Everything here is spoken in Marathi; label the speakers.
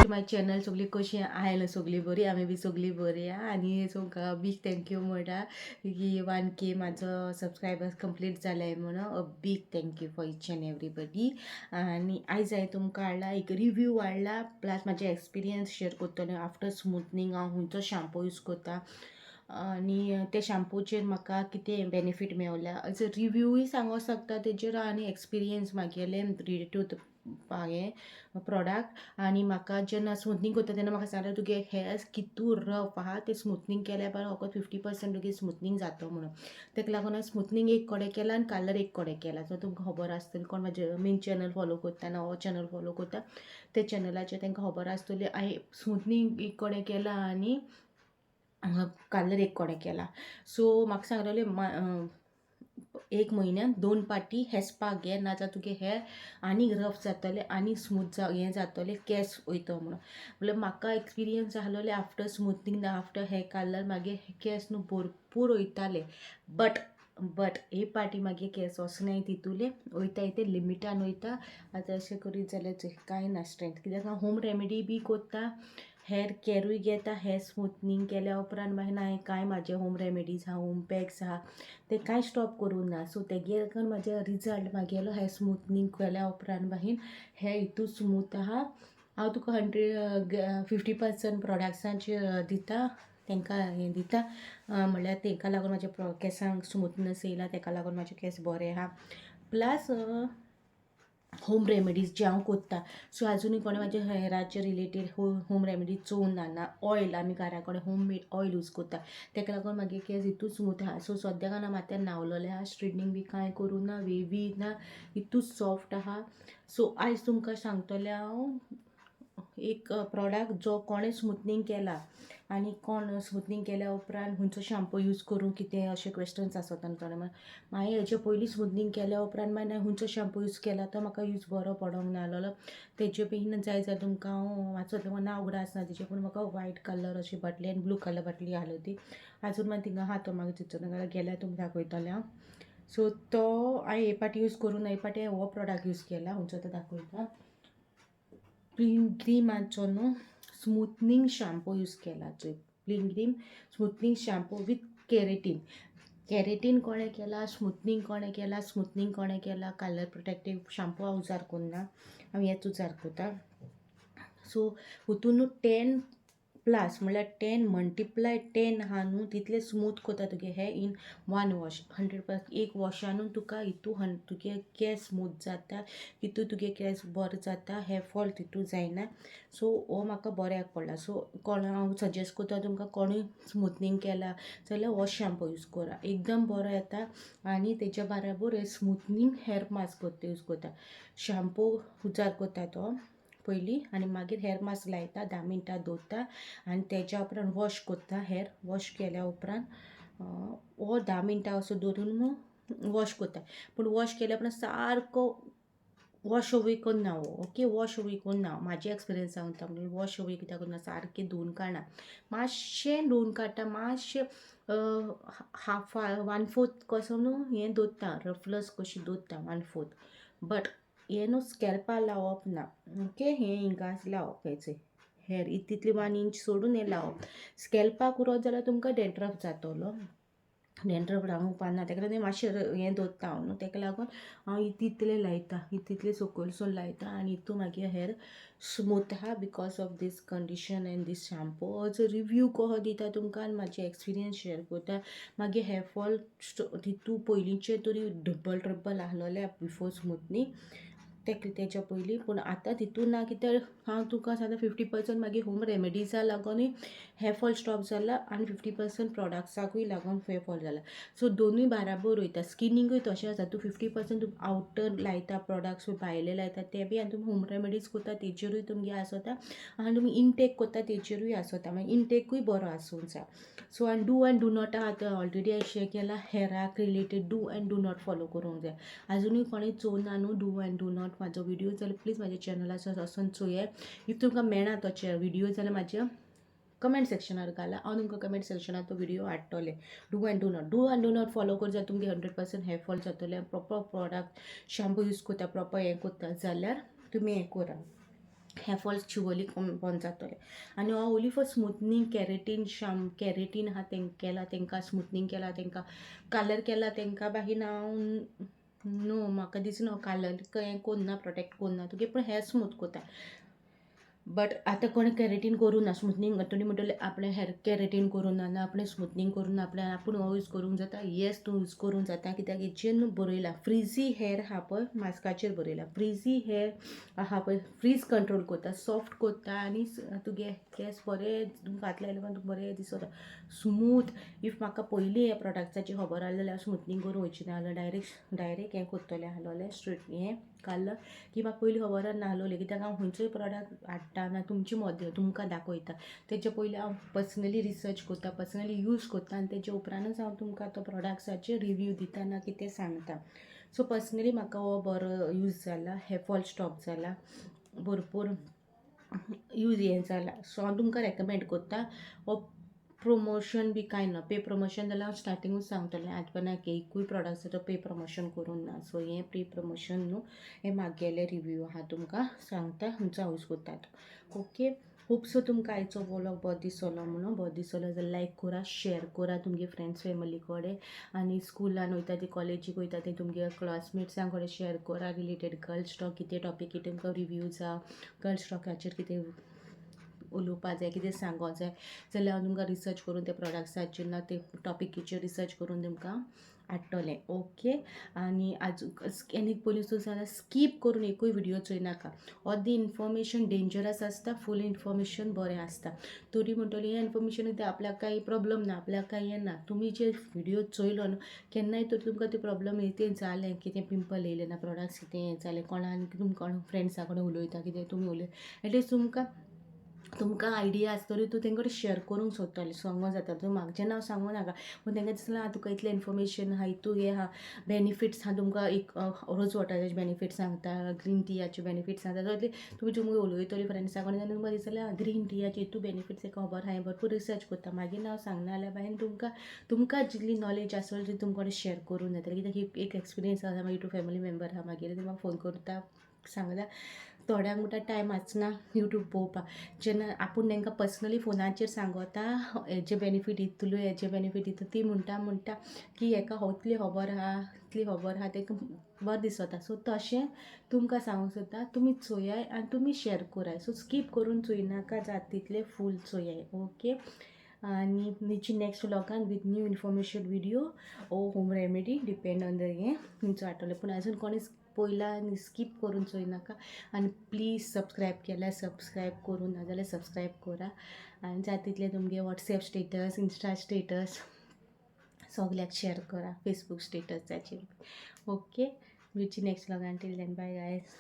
Speaker 1: माय चॅनल सगळी कशी आयला सगळी बरी आम्ही बी सगळी बरी आणि तुमकां बीग थँक्यू म्हणटा की 1K माझं सबस्क्रायबर्स कंप्लीट जाला आहे म्हणून a big thank you for each and everybody. आणि आयज हांवें तुमकां हाडला एक रिव्ह्यू हाडला प्लस म्हाजे एक्सपिरियन्स शेअर करतलें. आफ्टर स्मूथनिंग हांव खंयचो शॅम्पू यूज करता आणि त्या शॅम्पूचेर म्हाका कितें बेनिफीट मेवल्या एज अ रिव्ह्यूय सांगूंक शकता तेजेर आनी एक्सपिरियन्स म्हागेलें रिलेटेड टू हें प्रॉडक्ट. आनी म्हाका जेन्ना स्मूथनिंग करता तेन्ना म्हाका सांगलें तुगे हेअर्स कितू रफ आहा ते स्मूथनिंग केल्या बरें फकत 50% तुगे स्मूथनिंग जातो म्हणून. तेका लागून हांवें स्मूथनिंग एक कोडे केला आनी कलर एक कोडे केला. सो तुमकां खबर आसतली कोण म्हाजे मेन चॅनल फॉलो करता ना हो चॅनल फॉलो करता ते चॅनलाचेर तांकां खबर आसतली. हांवें स्मूथनिंग एक कोडे केला आनी कलर एक कोडे केला. सो म्हाका सांगलेलें एक म्हयन्यान 2 पाटी हेअर स्पा घे नाजाल्यार तुगे हेअर आनी रफ जातले आनी स्मूथ हें जातले केस वयतो म्हणून. म्हणल्यार म्हाका एक्सपिरियन्स जालोले after smoothening after hair colour मागीर केस न्हू भरपूर वयताले. बट हे पाटी मागीर केस वचनाय तितूले वयता ते लिमिटान वयता. आतां अशें करीत जाल्यार कांय ना स्ट्रेंथ कित्याक हांव होम रेमेडी बी करता हेअर केरूय घेता. हेअर स्मूथनिंग केल्या उपरांत मागीर हांवें कांय म्हाजे होम रेमेडीज आहा होम पॅक्स आहा ते कांय स्टॉप करूंक ना. सो तेगे लागून म्हाजे रिजल्ट म्हागेलो हेअर स्मूथनिंग केल्या उपरांत मागीर हेअर हितू स्मूथ आहा. हांव तुका 50% प्रॉडक्ट्सांचेर दिता तांकां हें दिता म्हणल्यार तांकां लागून म्हाज्या केंसांक स्मूथनस येयला ताका लागून म्हाजे केंस बरे आहा. प्लस होम रेमेडीज जे हांव करता. सो आजुनूय कोणें म्हाजे हेअराचे रिलेटेड होम रेमेडीज चोवना ना. ऑयल आमी घरा कडेन होम मेड ऑयल यूज करता ताका लागून मागीर केंस हितूच स्मूथ आहा. सो सद्याक हांव माथ्यान न्हावलोलें आहा स्ट्रेटनींग बी कांय करूं ना वेवी ना हितूच सॉफ्ट आहा. सो आयज तुमकां सांगतलें हांव एक प्रॉडक्ट जो कोणें स्मूथनिंग केला आनी कोण स्मूथनिंग केल्या उपरांत खंयचो शॅम्पू यूज करूं कितें अशे क्वेश्चन्स आसता थोडे मागीर हेजे पयलीं स्मूथनिंग केल्या उपरांत मागीर हांवें खंयचो शॅम्पू यूज केला तो म्हाका यूज बरो पडोंक नाहलोलो. तेजे बेगीन जाय जाल्यार तुमकां हांव वाचत नांव उगडास आसना तेजें पूण म्हाका व्हायट कलर अशी बाटली आनी ब्लू कलर बाटली आहलो ती आजून मागीर थिंगा आहा तो म्हाका चिंतून नाका गेल्यार तुमकां दाखयतलें हांव. सो तो हांवें हे पाटी यूज करूं ना हे पाटी हांवें हो प्रॉडक्ट यूज केला खंयचो तो दाखयता. क्रीमाचो न्हू स्मूथनिंग शॅम्पू यूज केला. Cream smoothening shampoo with keratin कोणें केला स्मूथनिंग कोणें केला स्मूथनिंग कोणें केला कलर प्रोटेक्टीव शॅम्पू हांव उजार करना हांव हेच उजार करता. सो हितून 10+ म्हणल्यार 10 मल्टिप्लाय 10 आहा न्हू तितले स्मूथ करता तुगे हेअर इन 1 वॉश. 100% एक वॉशानूच तुका हितू तुगे केस स्मूथ जाता हितू तुगे केस बरो जाता हेअर फॉल तितू जायना. सो हो म्हाका बऱ्याक पडला. सो कोण हांव सजेस्ट करता तुमकां कोणूय स्मूथनिंग केला जाल्यार हो शॅम्पू यूज करा एकदम बरो येता. आनी तेच्या बराबर स्मूथनिंग हेअर मास्क यूज करता. शॅम्पू उजार करता तो पयलीं आनी मागीर हेअर मास्क लायता 10 मिनटां दवरता आनी तेच्या उपरांत वॉश करता. हेअर वॉश केल्या उपरांत हो 10 मिनटां असो दवरून वॉश करता. पूण वॉश केल्या उपरांत सारको वॉश अवे करना ओके वॉश अवे करना म्हाजे एक्सपिरियन्स सांगता म्हणजे वॉश अवे कित्याक करना सारकें धुवन काडना मातशें धुवन काडटा मातशें 1/4 कसो न्हू हें दवरता रफलस कशी दवरता 1/4. बट हें न्हू स्कॅल्पा लावप ना ओके हें हिंगा लावप हेचें हेअर तितली 1 इंच सोडून हें लावप. स्कॅल्पाक उरत जाल्यार तुमकां डॅन्ड्रफ जातलो. डॅन्ड्रफ रावूंक उपकारना ताका लागून मातशें हें दवरता हांव न्हू ताका लागून हांव तितलें लायता तितलें सकयलसून लायता आनी हितू मागीर हेअर स्मूथ आहा because of this condition and this shampoo. As a review कहो दिता तुमकां आनी म्हाजे एक्सपिरियन्स शेअर करता. मागीर हेअर फॉल तितू पयलींचे तरी ट्रबल आहलोले बिफोर स्मूथनिंग तेच्या पयलीं पूण आतां तितून ना कित्याक हांव तुका सांगता 50% मागीर होम रेमेडीजा लागूनय हेअर फॉल स्टॉप जाला आनी 50% प्रॉडक्ट्साकूय लागून हेअर फॉल जाला. सो दोनूय बाराबर वयता. स्किनींगूय तशें आसा तूं 50% तूं आवटर लायता प्रॉडक्ट्स भायले लायता ते बी आनी तुमी होम रेमेडीज करता तेजेरूय तुमगे आसोता आनी तुमी इनटेक करता तेजेरूय आसोता मागीर इनटेकूय बरो आसूंक जाय. सो आनी डू एंड डू नॉट आतां ऑलरेडी हांवें शेअर केला हेअराक related do and do not follow करूंक जाय. आजुनूय कोणें चोवना न्हू डू एंड डू नॉट म्हाजो व्हिडिओ जाल्यार प्लीज म्हाज्या चॅनलाचेर वचून चोया. इफ तुमकां मेळना तो व्हिडिओ जाल्यार म्हाज्या कमेंट सेक्शनार घाला हांव तुमकां कमेंट सेक्शनार तो व्हिडिओ हाडटलें. Do and do not follow कर जाल्यार तुमगे 100% हेअर फॉल जातलें. प्रॉपर प्रॉडक्ट शॅम्पू यूज करता प्रॉपर हें करता जाल्यार तुमी हें करा हेअर फॉल शिवोली बंद जातलें. आनी हांव ओन्ली फॉर स्मूथनींग कॅरेटीन आहा केला तेंकां स्मूथनींग केला तेंकां कलर केला तेंकां बाकीन हांव नो म्हाका दिसना कलर हें कोन्ना प्रोटेक्ट कोन्ना तुगे पूण हेअर स्मूथ कोता. बट आतां कोणी कॅरेटीन करूं ना स्मूथनींग तुमी म्हणटलें आपणें हेअर कॅरेटीन करूं ना आपणें स्मूथनींग करूं ना आपणें आपूण हो यूज करूंक जाता. येस तूं यूज करूंक जाता कित्याक हेचेर न्हू बरयलां फ्रिजी हेअर आहा पळय मास्काचेर बरयलां फ्रिजी हेअर आहा पळय फ्रीज कंट्रोल करता सॉफ्ट करता आनी तुगे केस बरे घातले जाल्यार तुका बरें दिसता स्मूथ. इफ म्हाका पयलीं हे प्रोडक्ट्साची खबर आहलें जाल्यार स्मूथनींग करूंक वयची ना जाल्यार डायरेक्ट हें करतलें आहलोलें स्ट्रेट हें काडलं की म्हाका पयलीं खबर नाहलोलें कित्याक हांव खंयचोय प्रोडक्ट हाडटा ना तुमची मदत तुमकां दाखयता तेचे पयलीं हांव पर्सनली रिसर्च करता पर्सनली यूज करता आनी तेजे उपरांतूच हांव तुमकां तो प्रोडक्ट्साचेर रिव्यू दिता ना कितें सांगता. सो पर्सनली म्हाका हो बरो यूज जाला हेअर फॉल स्टॉप जाला भरपूर यूज हें जाला. सो हांव तुमकां रेकमेंड करता. हो प्रमोशन बी कांय ना पे प्रमोशन जाल्यार हांव स्टार्टिंगूच सांगतलें आजपणाक एकूय प्रोडक्ट्साचो पे प्रमोशन करूंक ना. सो हें प्री प्रमोशन न्हू हें म्हागेलें रिव्यू आहा तुमकां सांगता खंयचो हांव यूज करता. ओके होप सो तुमकां आयचो व्लॉग बरो दिसलो म्हणून बरो दिसलो जाल्यार लायक करा शेअर करा तुमगे फ्रेंड्स फॅमिली कडेन आनी स्कुलान वयता ती कॉलेजीक वयता ती तुमगे क्लासमेट्सां कडेन शेअर करा रिलेटेड गर्ल्स टॉक कितें टॉपीक कितें तुमकां रिव्यूज आहा गर्ल्स टॉकाचेर कितें उलोवपा जाय कितें सांगों जाय जाल्यार हांव तुमकां रिसर्च करून ते प्रोडक्ट्साचेर ना ते टॉपिकीचेर रिसर्च करून तुमकां हाडटलें. ओके आनी आनी पयलीं जाल्यार स्कीप करून एकूय व्हिडिओ चोयनाका. अर्दी इन्फॉर्मेशन डेंजरस आसता फूल इन्फॉर्मेशन बरें आसता. तरी म्हणटली हें इन्फॉर्मेशन कितें आपल्याक काही प्रॉब्लम ना आपल्याक काही हें ना तुमी जे व्हिडिओ चोयलो न्हू केन्नाय तर तुमकां ते प्रॉब्लम येतें जालें कितें पिंपल येयलें ना प्रोडक्ट्स कितें हें जालें कोणान तुमकां फ्रेंड्सा कडेन उलयता कितें तुमी उलय एटलीस्ट तुमकां आयडिया आसता तरी तूं तेंकडेन शेअर करूंक सोदतलें सांगो जाता तूं म्हाजें नांव सांगूं नाका पूण तेंकां दिसलें तुका इतलें इन्फॉर्मेशन आहा हितू हें आहा बेनिफिट्स आहा तुमकां एक रोज वॉटराचे बेनिफिट्स सांगता ग्रीन टियाचे बेनिफिट्स सांगता सो तुमी तुमकां उलयतली फ्रेंड्सा कडेन जाल्यार तुमकां दिसलें ग्रीन टियाचे हितू बेनिफिट्स एक खबर आहा हांवें भरपूर रिसर्च करता मागीर नांव सांगना जाल्यार भायर तुमकां जितली नॉलेज आसली ती तुमचे कडेन शेअर करूंक जाता कित्याक एक एक्सपिरियन्स आसा मागीर टू फॅमिली मेंबर आहा मागीर तुमकां फोन करता सांगता थोड्यांक म्हणटा टायम आसना यूट्यूब पळोवपाक जेन्ना आपूण तांकां पर्सनली फोनाचेर सांगता हेजे बेनिफीट इतलो हेजे बेनिफीट इतलो ती म्हणटा की हेका इतली खबर आहा ताका बरें दिसता. सो तशें तुमकां सांगूंक सोदता तुमी चोयाय आनी तुमी शेअर कराय सो स्कीप करून चोयनाका जाता तितलें फूल चोयाय. ओके आनी नीची नेक्स्ट व्लॉगान with new information video home remedy depend on the हें तुमचो हाडटलें पूण आजून कोणी पयला आनी स्कीप करून चोयनाका आनी प्लीज सबस्क्रायब केल्यार सबस्क्रायब करूं ना जाल्यार सबस्क्रायब करा आनी जाता तितलें तुमगे वॉट्सॅप स्टेटस इंस्टा स्टेटस सगल्याक शेअर करा फेसबूक स्टेटसाचेर. ओके वीची नेक्स्ट व्लॉगान टील देन बाय गायज.